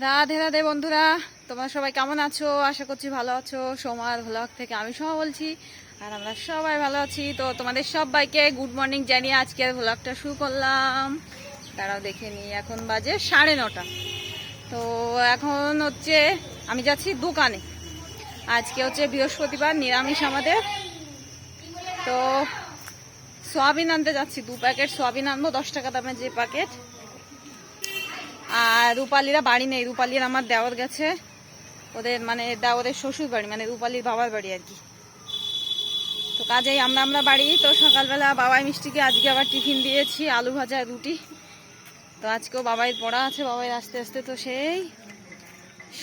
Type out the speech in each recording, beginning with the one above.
রাধে রাধে বন্ধুরা, তোমরা সবাই কেমন আছো? আশা করছি ভালো আছো। সোমার ভ্লগ থেকে আমি সোমা বলছি, আর আমরা সবাই ভালো আছি। তো তোমাদের সবাইকে গুড মর্নিং জানিয়ে আজকের ভ্লগটা শুরু করলাম। তারাও দেখে নিই, এখন বাজে 9:30। তো এখন হচ্ছে আমি যাচ্ছি দোকানে। আজকে হচ্ছে বৃহস্পতিবার, নিরামিষ আমাদের। তো সোয়াবিন আনতে যাচ্ছি, 2 প্যাকেট সোয়াবিন আনবো, 10 টাকা দামের যে প্যাকেট। আর রূপালীরা বাড়ি নেই, রূপালীর আমার দেওর গেছে, ওদের মানে দেওরের শ্বশুর বাড়ি, মানে রূপালীর বাবার বাড়ি আর কি। তো কাজেই আমরা বাড়ি। তো সকালবেলা বাবাই মিষ্টিকে আজকে আবার টিফিন দিয়েছি, আলু ভাজা রুটি। তো আজকেও বাবাইয়ের পড়া আছে, বাবাই আস্তে আস্তে তো সেই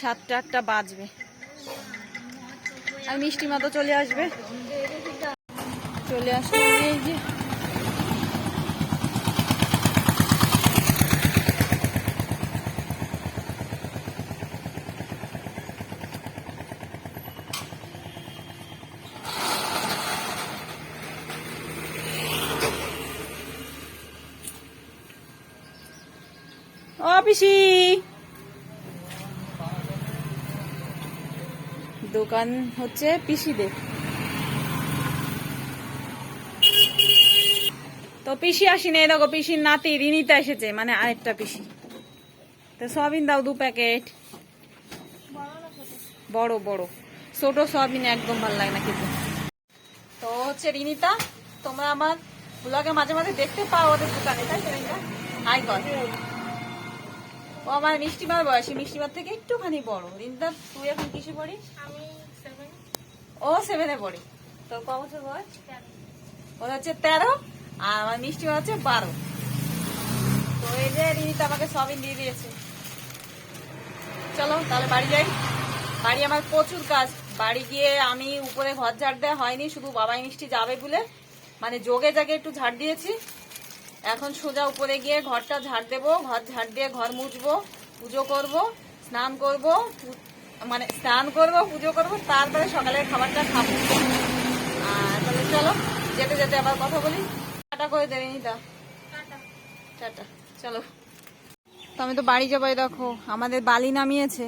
7টা-8টা বাজবে। আর মিষ্টি মা তো চলে আসবে, চলে আসবে এই যে। ও পিসি, দোকান হচ্ছে পিসিদের। তো পিসি আসিনি, দেখো পিসির নাতি রিনিতা এসেছে, মানে আরেকটা পিসি। তো সয়াবিন দাও 2 প্যাকেট। বড় বড়, ছোট সয়াবিন একদম ভালো লাগে না খেতে। তো হচ্ছে রিনিতা, তোমরা আমার ব্লগে মাঝে মাঝে দেখতে পাও ওদের দোকানে, তাই তো? হাই কর। ও আমার মিষ্টিমার বয়সী, মিষ্টিমার থেকে একটুখানি বড়। রিনিতা, তুই এখন কিসে পড়িস? ও 7-এ পড়ি। তোর ক বছর বয়স? ওর হচ্ছে 13, আর আমার মিষ্টিমা হচ্ছে 12। তো এই যে রিনিতা আমাকে সয়াবিন দিয়ে দিয়েছে। চলো তাহলে বাড়ি যাই। বাড়ি আমার প্রচুর কাজ। বাড়ি গিয়ে আমি উপরে ঘর ঝাড় দেওয়া হয়নি, শুধু বাবাই মিষ্টি যাবে বলে মানে যোগে জাগে একটু ঝাড় দিয়েছি। এখন সোজা উপরে গিয়ে ঘরটা ঝাড় দেবো, ঘর ঝাড় দিয়ে ঘর মুছবো, পুজো করব, স্নান করব, মানে স্নান করব, পুজো করব, তারপরে সকালের খাবারটা খাবো। আর তাহলে চলো যেতে যেতে আবার কথা বলি। টাটা করে দেবে নিতা, টাটা। চলো, তো আমি তো বাড়ি যাবো। দেখো আমাদের বালি নামিয়েছে।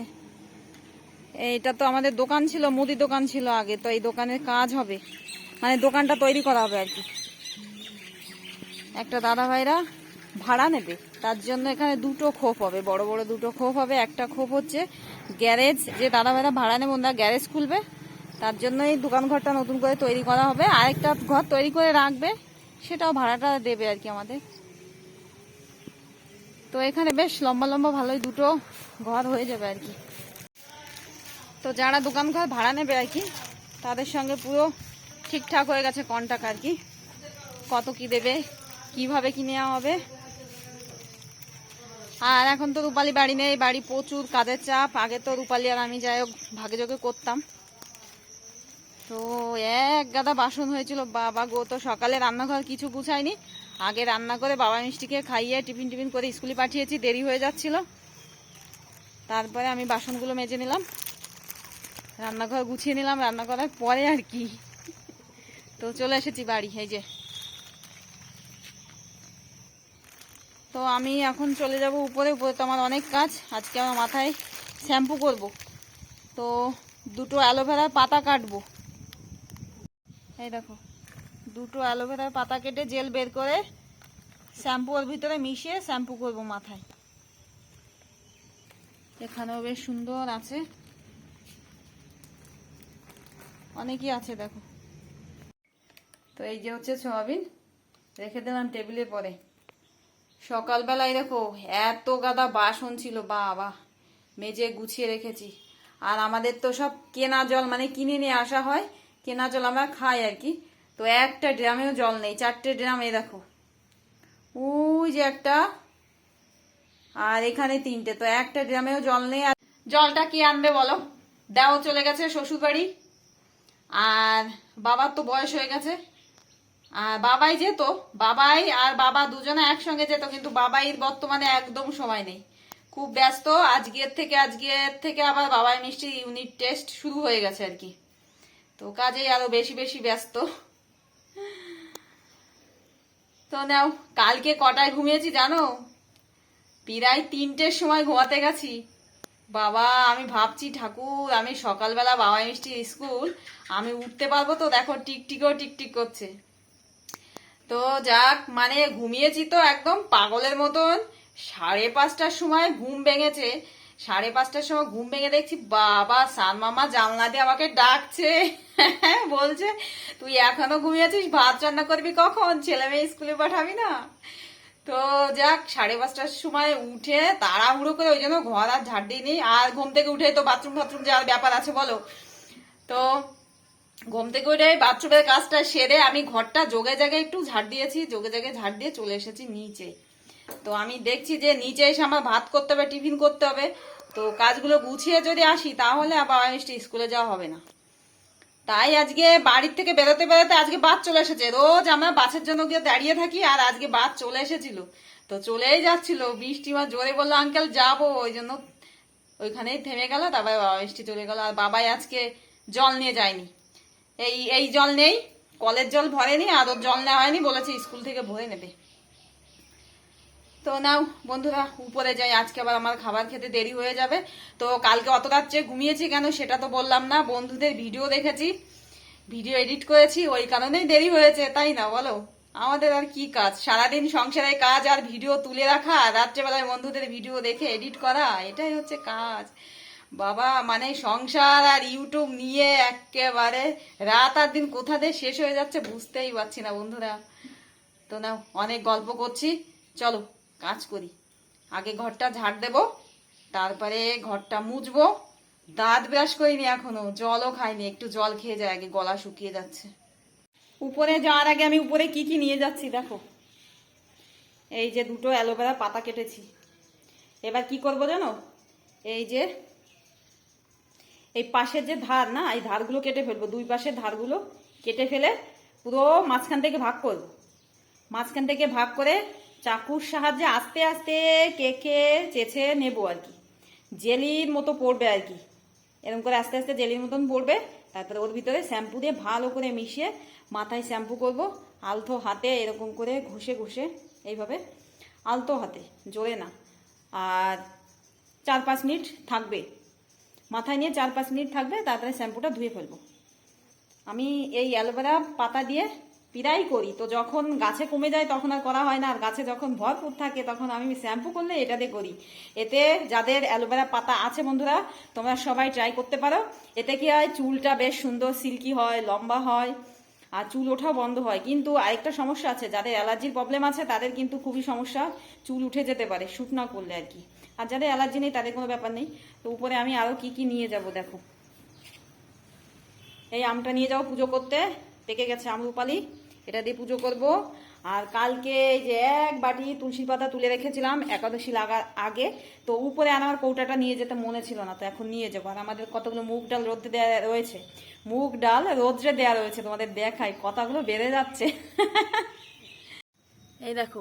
এইটা তো আমাদের দোকান ছিল, মুদি দোকান ছিল আগে। তো এই দোকানের কাজ হবে, মানে দোকানটা তৈরি করা হবে আর কি। একটা দাদা ভাইরা ভাড়া নেবে, তার জন্য এখানে 2টো খোপ হবে, বড় বড় 2টো খোপ হবে। একটা খোপ হচ্ছে গ্যারেজ, যে দাদা ভাইরা ভাড়া নেবে ওনারা গ্যারেজ খুলবে, তার জন্য এই দোকান ঘরটা নতুন করে তৈরি করা হবে। আরেকটা ঘর তৈরি করে রাখবে, সেটাও ভাড়াটা দেবে আর কি আমাদের। তো এখানে বেশ লম্বা লম্বা ভালোই 2টো ঘর হয়ে যাবে আর কি। তো যারা দোকান ঘর ভাড়া নেবে আর কি, তাদের সঙ্গে পুরো ঠিকঠাক হয়ে গেছে কন্ট্রাক্ট আর কি, কত কি দেবে, কিভাবে কি নেওয়া হবে। আর এখন তো রূপালী বাড়ি নেই, বাড়ি প্রচুর কাজের চাপ। আগে তো রূপালী আর আমি যাই হোক ভাগে যোগে করতাম। তো এক গাদা বাসন হয়েছিল, বাবা গো। তো সকালে রান্নাঘর কিছু গুছাইনি, আগে রান্না করে বাবা মিষ্টিকে খাইয়ে টিফিন টিফিন করে স্কুলে পাঠিয়েছি, দেরি হয়ে যাচ্ছিল। তারপরে আমি বাসনগুলো মেজে নিলাম, রান্নাঘর গুছিয়ে নিলাম রান্না করার পরে আর কি। তো চলে এসেছি বাড়ি, এই যে। তো আমি এখন চলে যাব উপরে। উপরে তো আমার অনেক কাজ। আজকে আমার মাথায় শ্যাম্পু করব, তো 2টো অ্যালোভেরার পাতা কাটবো। এই দেখো, 2টো অ্যালোভেরার পাতা কেটে জেল বের করে শ্যাম্পু ওর ভিতরে মিশিয়ে শ্যাম্পু করব মাথায়। এখানেও বেশ সুন্দর আছে, অনেকই আছে দেখো। তো এই যে হচ্ছে সয়াবিন, রেখে দিলাম টেবিলের পরে। সকালবেলায় দেখো এত গাদা বাসন ছিল, বাবা, মেজে গুছিয়ে রেখেছি। আর আমাদের তো সব কেনা জল, মানে কিনে নিয়ে আসা হয়, কেনা জল আমরা খাই আর কি। তো একটা ড্রামেও জল নেই, 4টে ড্রাম। এই দেখো, ওই যে একটা, আর এখানে 3টে। তো একটা ড্রামেও জল নেই। আর জলটা কি আনবে বলো? দেও চলে গেছে শ্বশুর বাড়ি, আর বাবার তো বয়স হয়ে গেছে। আর বাবাই যেত, বাবাই আর বাবা দুজনে একসঙ্গে যেত, কিন্তু বাবাইয়ের বর্তমানে একদম সময় নেই, খুব ব্যস্ত। আজকের থেকে আবার বাবাই মিষ্টি ইউনিট টেস্ট শুরু হয়ে গেছে আর কি। তো কাজেই আরো বেশি বেশি ব্যস্ত। তো নাও, কালকে কটায় ঘুমিয়েছি জানো? প্রায় 3টের সময় ঘুমাতে গেছি। বাবা আমি ভাবছি ঠাকুর, আমি সকালবেলা বাবা মিষ্টির স্কুল, আমি উঠতে পারবো তো? দেখো টিকটিকও টিকটিক করছে। তো যাক, মানে ঘুমিয়েছি তো একদম পাগলের মতন। 5:30টার সময় ঘুম ভেঙেছে। 5:30টার সময় ঘুম ভেঙে দেখছি বাবা সান মামা জানলা দিয়ে আমাকে ডাকছে। বলছে তুই এখনো ঘুমিয়েছিস, ভাত রান্না করবি কখন, ছেলে মেয়ে স্কুলে পাঠাবি না? তো যাক, 5:30টার সময় উঠে তাড়াহুড়ো করে, ওই জন্য ঘর আর ঝাড় দিইনি। আর ঘুম থেকে উঠে তো বাথরুম ফাথরুম যাওয়ার ব্যাপার আছে বলো। তো ঘুম থেকে উঠে বাথরুমের কাজটা সেরে আমি ঘরটা যোগে জায়গায় একটু ঝাড় দিয়েছি, যোগে জায়গায় ঝাড় দিয়ে চলে এসেছি নিচে। তো আমি দেখছি যে নিচে এসে আমার ভাত করতে হবে, টিফিন করতে হবে। তো কাজগুলো গুছিয়ে যদি আসি তাহলে আবার মিষ্টি স্কুলে যাওয়া হবে না। তাই আজকে বাড়ির থেকে বেরোতে বেরোতে আজকে বাস চলে এসেছে। রোজ আমরা বাসের জন্য গিয়ে দাঁড়িয়ে থাকি, আর আজকে বাস চলে এসেছিল। তো চলেই যাচ্ছিল, বৃষ্টি মা জোরে বললো আঙ্কেল যাবো, ওই জন্য ওইখানেই থেমে গেল। তারপরে বাবা মিষ্টি চলে গেল। আর বাবাই আজকে জল নিয়ে যায়নি, এই এই জল নেই, কলের জল ভরেনি, আর ওর জল নেওয়া হয়নি, বলেছে স্কুল থেকে ভরে নেবে। তো নাও বন্ধুরা উপরে যাই, আজকে আবার আমার খাবার খেতে দেরি হয়ে যাবে। তো কালকে অত রাত্রে ঘুমিয়েছি কেন সেটা তো বললাম না, বন্ধুদের ভিডিও দেখেছি, ভিডিও এডিট করেছি, ওই কারণেই দেরি হয়েছে, তাই না বলো? আমাদের আর কি কাজ, সারাদিন সংসারের কাজ আর ভিডিও তুলে রাখা, রাত্রেবেলায় বন্ধুদের ভিডিও দেখে এডিট করা, এটাই হচ্ছে কাজ। বাবা মানে সংসার আর ইউটিউব নিয়ে একেবারে রাত আর দিন কোথা দিয়ে শেষ হয়ে যাচ্ছে বুঝতেই পারছি না বন্ধুরা। তো নাও অনেক গল্প করছি, চলো কাজ করি। আগে ঘরটা ঝাড় দেব, তারপরে ঘরটা মুছবো। দাঁত ব্রাশ করিনি এখনো, জলও খাইনি, একটু জল খেয়ে যায়, আগে গলা শুকিয়ে যাচ্ছে। উপরে যাওয়ার আগে আমি উপরে কি কি নিয়ে যাচ্ছি দেখো। এই যে 2টো অ্যালোভেরা পাতা কেটেছি। এবার কি করব জানো, এই যে এই পাশের যে ধার না, এই ধারগুলো কেটে ফেলবো, 2 পাশের ধারগুলো কেটে ফেলে পুরো মাঝখান থেকে ভাগ করবো। মাঝখান থেকে ভাগ করে চাকুর সাহায্যে আস্তে আস্তে কেকে চেঁচে নেবো আর কি, জেলির মতো পড়বে আর কি, এরকম করে আস্তে আস্তে জেলির মতন পড়বে। তারপরে ওর ভিতরে শ্যাম্পু দিয়ে ভালো করে মিশিয়ে মাথায় শ্যাম্পু করব, আলতো হাতে এরকম করে ঘষে ঘষে, এইভাবে আলতো হাতে, জোরে না। আর 4-5 মিনিট থাকবে, মাথায় নিয়ে 4-5 মিনিট থাকবে, তারপরে শ্যাম্পুটা ধুয়ে ফেলবো। আমি এই অ্যালোভেরা পাতা দিয়ে প্রায় করি, তো যখন গাছে কমে যায় তখন আর করা হয় না, আর গাছে যখন ভরপুর থাকে তখন আমি শ্যাম্পু করলে এটা দিয়ে করি। এতে যাদের অ্যালোভেরা পাতা আছে বন্ধুরা, তোমরা সবাই ট্রাই করতে পারো। এতে কি হয়, চুলটা বেশ সুন্দর সিল্কি হয়, লম্বা হয়, আর চুল ওঠাও বন্ধ হয়। কিন্তু আরেকটা সমস্যা আছে, যাদের অ্যালার্জির প্রবলেম আছে তাদের কিন্তু খুবই সমস্যা, চুল উঠে যেতে পারে শুট না করলে আর কি। আর যাদের অ্যালার্জি নেই তাদের কোনো ব্যাপার নেই। তো উপরে আমি আরও কি কি নিয়ে যাব দেখো। এই আমটা নিয়ে যাবো পুজো করতে, পেকে গেছে আমরুপালি, এটা দিয়ে পুজো করব। আর কালকে এই যে 1 বাটি তুলসী পাতা তুলে রেখেছিলাম একাদশী লাগার আগে, তো উপরে আমার কৌটাটা নিয়ে যেতে মনে ছিল না, তো এখন নিয়ে যাবো। আর আমাদের কতগুলো মুগ ডাল রোদ্রে দেওয়া রয়েছে, মুগ ডাল রোদ্রে দেওয়া রয়েছে, তোমাদের দেখাই, কথাগুলো বেড়ে যাচ্ছে। এই দেখো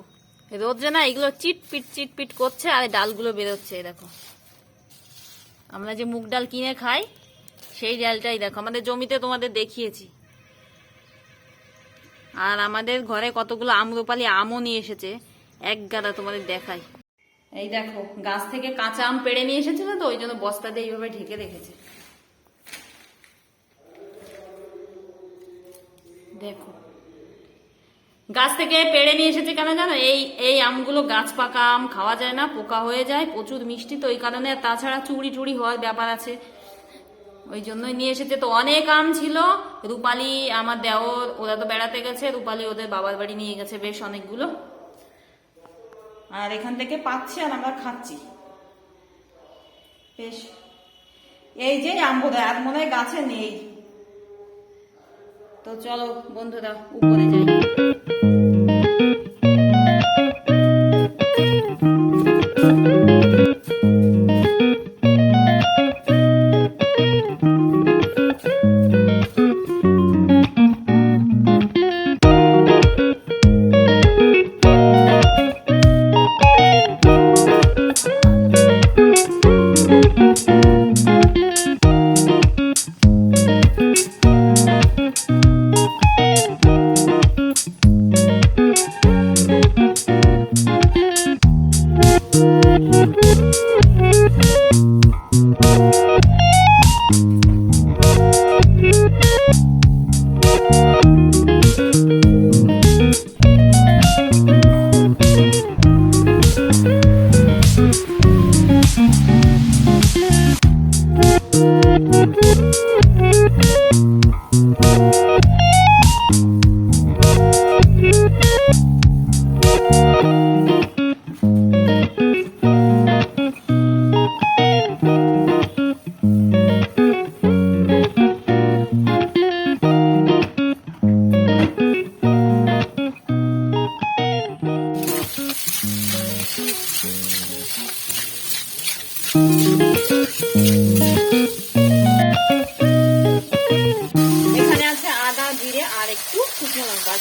রোদ্রে না এগুলো চিটপিট চিটপিট করছে, আর ডালগুলো বেরোচ্ছে। এই দেখো আমরা যে মুগ ডাল কিনে খাই সেই ডালটাই দেখো, আমাদের জমিতে তোমাদের দেখিয়েছি। আর আমাদের ঘরে কতগুলো আম্রপালি আমও নিয়ে এসেছে, 1 গাদা তোমাদের দেখাই। এই দেখো গাছ থেকে কাঁচা আম পেড়ে নিয়ে এসেছিল, তো ওই জন্য বস্তা দিয়ে এইভাবে ঢেকে রেখেছে। দেখো গাছ থেকে পেড়ে নিয়ে এসেছে কেন জানো, এই আমগুলো গাছ পাকা আম খাওয়া যায় না, পোকা হয়ে যায়, প্রচুর মিষ্টি, তো ওই কারণে। তাছাড়া চুরি টুরি হওয়ার ব্যাপার আছে, ওই জন্যই নিয়ে এসেছে। তো অনেক আম ছিল, রূপালী আমার দেওর ওরা তো বেড়াতে গেছে, রূপালী ওদের বাবার বাড়ি নিয়ে গেছে বেশ অনেকগুলো। আর এখান থেকে পাচ্ছি আর আমরা খাচ্ছি বেশ। এই যে আম বোধহয় আর মনে হয় গাছে নেই। তো চলো বন্ধুরা উপরে যাই।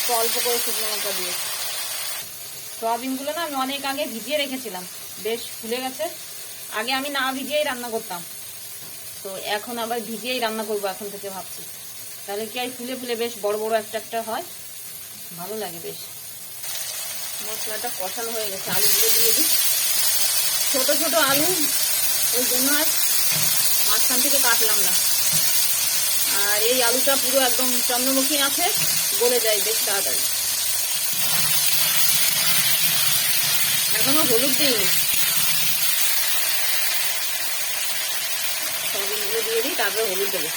একটু অল্প করে শুকনো লঙ্কা দিয়ে। সয়াবিনগুলো না আমি অনেক আগে ভিজিয়ে রেখেছিলাম, বেশ ফুলে গেছে। আগে আমি না ভিজিয়েই রান্না করতাম, তো এখন আবার ভিজিয়েই রান্না করবো এখন থেকে ভাবছি। তাহলে কি ফুলে ফুলে বেশ বড় বড় একটা একটা হয়, ভালো লাগে বেশ। মশলাটা কষানো হয়ে গেছে, আলুগুলো দিয়ে দিই। ছোট ছোট আলু, ওই জন্য আর মাঝখান থেকে কাটলাম না। আর এই আলুটা পুরো একদম চন্দ্রমুখী আছে, গলে যায় বেশ তাড়াতাড়ি। এখনো হলুদ দিইনি, সয়াবিনগুলো দিয়ে দিই, তারপরে হলুদ দেবো।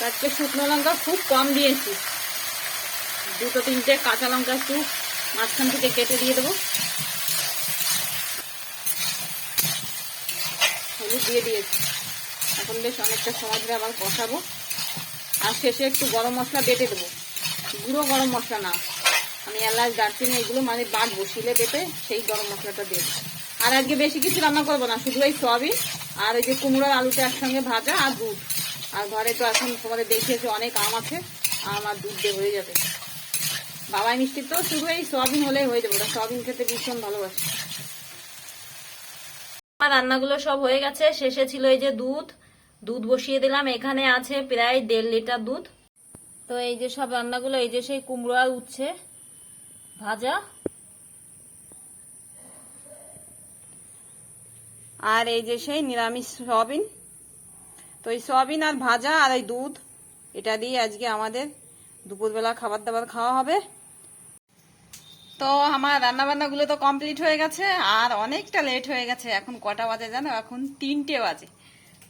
আজকে শুকনো লঙ্কা খুব কম দিয়েছি, 2-3টে কাঁচা লঙ্কা একটু মাঝখান থেকে কেটে দিয়ে দেবো। হলুদ দিয়ে দিয়েছি। এখন বেশ অনেকটা সময় ধরে আবার কষাবো। আর শেষে একটু গরম মশলা বেটে দেবো, গুঁড়ো গরম মশলা না, আমি এলাচ দারচিনি এগুলো মানে বাটবো শিলে বেটে, সেই গরম মশলাটা দিয়ে দেবো। আর আজকে বেশি কিছু রান্না করবো না, শুধু এই সয়াবিন আর ওই যে কুমড়োর আলুটা একসঙ্গে ভাজা আর দুধ। আর ঘরে তো এখন তোমাদের দেখিয়েছে অনেক আম আছে, আম আর দুধ দিয়ে হয়ে যাবে। বাবাই মিষ্টি তো শুধু এই সয়াবিন হলেই হয়ে যাবে, ওরা সয়াবিন খেতে ভীষণ ভালোবাসে। আমার রান্নাগুলো সব হয়ে গেছে, শেষে ছিল এই যে দুধ বসিয়ে দিলাম। এখানে আছে প্রায় 1.5 লিটার দুধ। তো এই যে সব রান্নাগুলো, এই যে সেই কুমড়ো আর উচ্ছে ভাজা, আর এই যে সেই নিরামিষ সয়াবিন। তো এই সয়াবিন আর ভাজা আর এই দুধ, এটা দিয়ে আজকে আমাদের দুপুরবেলা খাবার দাবার খাওয়া হবে। তো আমার রান্না বান্নাগুলো তো কমপ্লিট হয়ে গেছে, আর অনেকটা লেট হয়ে গেছে। এখন কটা বাজে জানো? এখন 3টে বাজে।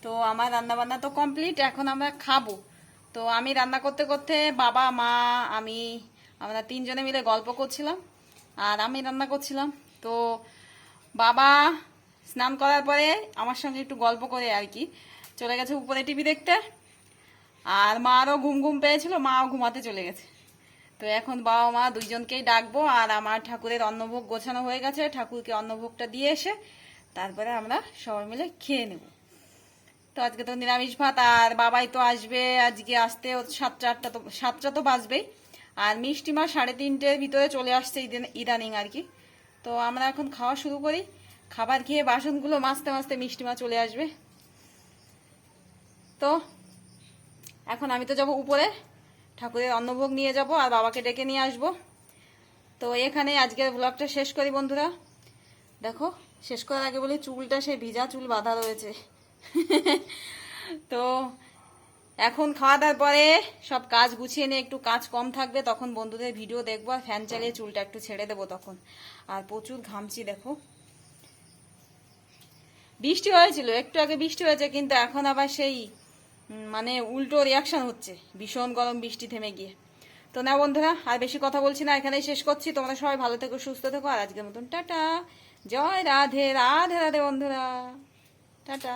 তো আমার রান্না বান্না তো কমপ্লিট, এখন আমরা খাবো। তো আমি রান্না করতে করতে বাবা, মা, আমরা 3জনে মিলে গল্প করছিলাম, আর আমি রান্না করছিলাম। তো বাবা স্নান করার পরে আমার সঙ্গে একটু গল্প করে আর কি চলে গেছে উপরে টিভি দেখতে। আর মারও ঘুম ঘুম পেয়েছিল, মাও ঘুমাতে চলে গেছে। তো এখন বাবা মা দুইজনকেই ডাকবো। আর আমার ঠাকুরের অন্নভোগ গোছানো হয়ে গেছে, ঠাকুরকে অন্নভোগটা দিয়ে এসে তারপরে আমরা সবাই মিলে খেয়ে নেব। তো আজকে তো নিরামিষ ভাত, আর বাবাই তো আসবে আজকে, আসতে 7টা তো বাজবেই। আর মিষ্টিমা 3:30-এর ভিতরে চলে আসছে ইদানিং আর কি। তো আমরা এখন খাওয়া শুরু করি। খাবার খেয়ে বাসনগুলো মাজতে মাজতে মিষ্টিমা চলে আসবে। তো এখন আমি তো যাব উপরে, ঠাকুরের অন্নভোগ নিয়ে যাব আর বাবাকে ডেকে নিয়ে আসব। তো এখানে আজকের ব্লগটা শেষ করি বন্ধুরা। দেখো, শেষ করার আগে বলি চুলটা সেই ভিজা চুল বাঁধা রয়েছে। তো এখন খাওয়া দাওয়ার পরে সব কাজ গুছিয়ে নিয়ে, একটু কাজ কম থাকবে তখন বন্ধুদের ভিডিও দেখবো, আর ফ্যান চালিয়ে চুলটা একটু ছেড়ে দেবো তখন। আর প্রচুর ঘামছি দেখো। বৃষ্টি হয়েছিল একটু আগে, বৃষ্টি হয়েছে, কিন্তু এখন আবার সেই মানে উল্টো রিয়াকশন হচ্ছে, ভীষণ গরম বৃষ্টি থেমে গিয়ে। তো না বন্ধুরা, আর বেশি কথা বলছি না, এখানেই শেষ করছি। তোমরা সবাই ভালো থেকো, সুস্থ থেকো। আর আজকের মতন টাটা, জয় রাধে রাধে রাধে বন্ধুরা, টাটা।